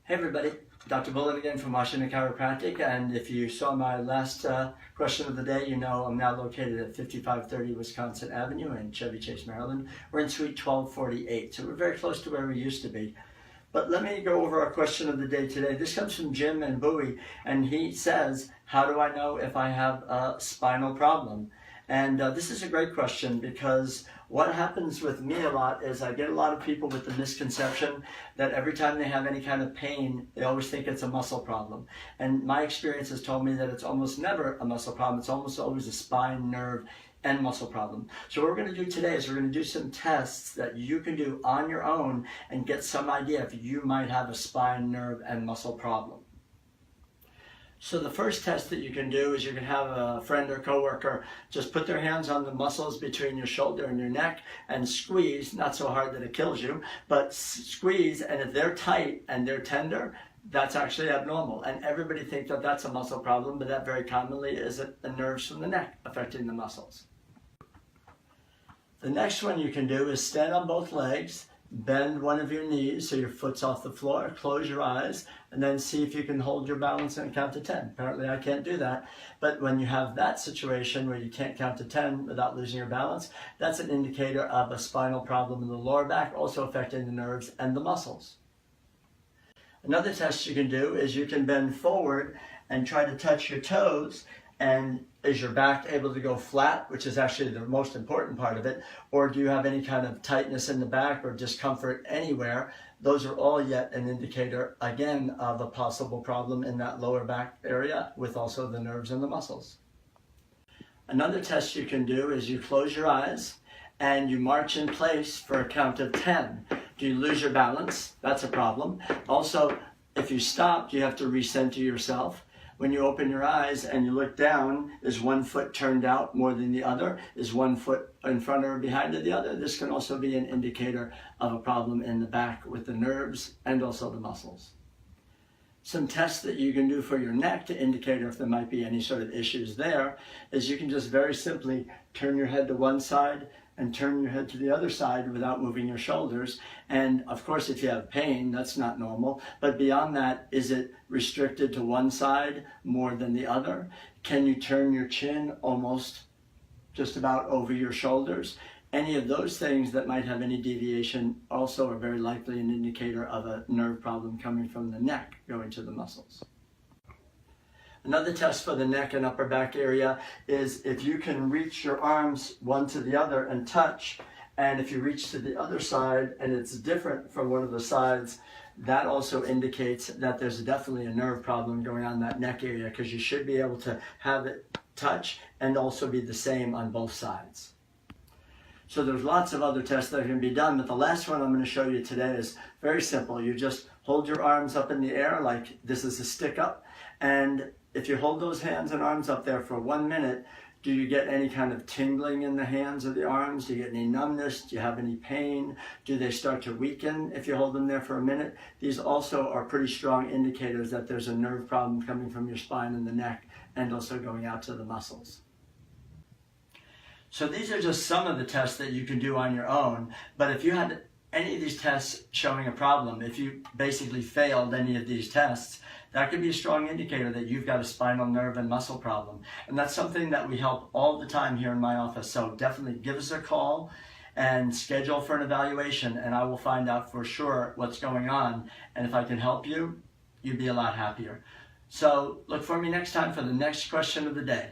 Hey everybody, Dr. Bullen again from Washington Chiropractic, and if you saw my last question of the day, you know I'm now located at 5530 Wisconsin Avenue in Chevy Chase, Maryland. We're in suite 1248, so we're very close to where we used to be. But let me go over our question of the day today. This comes from Jim and Bowie, and he says, how do I know if I have a spinal problem? And this is a great question, because what happens with me a lot is I get a lot of people with the misconception that every time they have any kind of pain, they always think it's a muscle problem. And my experience has told me that it's almost never a muscle problem. It's almost always a spine, nerve, and muscle problem. So what we're going to do today is we're going to do some tests that you can do on your own and get some idea if you might have a spine, nerve, and muscle problem. So the first test that you can do is you can have a friend or coworker just put their hands on the muscles between your shoulder and your neck and squeeze, not so hard that it kills you, but squeeze, and if they're tight and they're tender, that's actually abnormal. And everybody thinks that that's a muscle problem, but that very commonly is the nerves from the neck affecting the muscles. The next one you can do is stand on both legs, bend one of your knees so your foot's off the floor, close your eyes, and then see if you can hold your balance and count to 10. Apparently I can't do that, but when you have that situation where you can't count to 10 without losing your balance, that's an indicator of a spinal problem in the lower back, also affecting the nerves and the muscles. Another test you can do is you can bend forward and try to touch your toes, and is your back able to go flat, which is actually the most important part of it, or do you have any kind of tightness in the back or discomfort anywhere? Those are all yet an indicator, again, of a possible problem in that lower back area with also the nerves and the muscles. Another test you can do is you close your eyes and you march in place for a count of 10. Do you lose your balance? That's a problem. Also, if you stop, you have to recenter yourself. When you open your eyes and you look down, is one foot turned out more than the other? Is one foot in front or behind of the other? This can also be an indicator of a problem in the back with the nerves and also the muscles. Some tests that you can do for your neck to indicate if there might be any sort of issues there is you can just very simply turn your head to one side and turn your head to the other side without moving your shoulders. And of course, if you have pain, that's not normal. But beyond that, is it restricted to one side more than the other? Can you turn your chin almost just about over your shoulders? Any of those things that might have any deviation also are very likely an indicator of a nerve problem coming from the neck going to the muscles. Another test for the neck and upper back area is if you can reach your arms one to the other and touch, and if you reach to the other side and it's different from one of the sides, that also indicates that there's definitely a nerve problem going on in that neck area, because you should be able to have it touch and also be the same on both sides. So there's lots of other tests that can be done, but the last one I'm going to show you today is very simple. You just hold your arms up in the air like this is a stick up, and if you hold those hands and arms up there for 1 minute, do you get any kind of tingling in the hands or the arms? Do you get any numbness? Do you have any pain? Do they start to weaken if you hold them there for a minute? These also are pretty strong indicators that there's a nerve problem coming from your spine and the neck and also going out to the muscles. So these are just some of the tests that you can do on your own, but if you had any of these tests showing a problem, if you basically failed any of these tests, that could be a strong indicator that you've got a spinal nerve and muscle problem. And that's something that we help all the time here in my office. So definitely give us a call and schedule for an evaluation, and I will find out for sure what's going on. And if I can help you, you'd be a lot happier. So look for me next time for the next question of the day.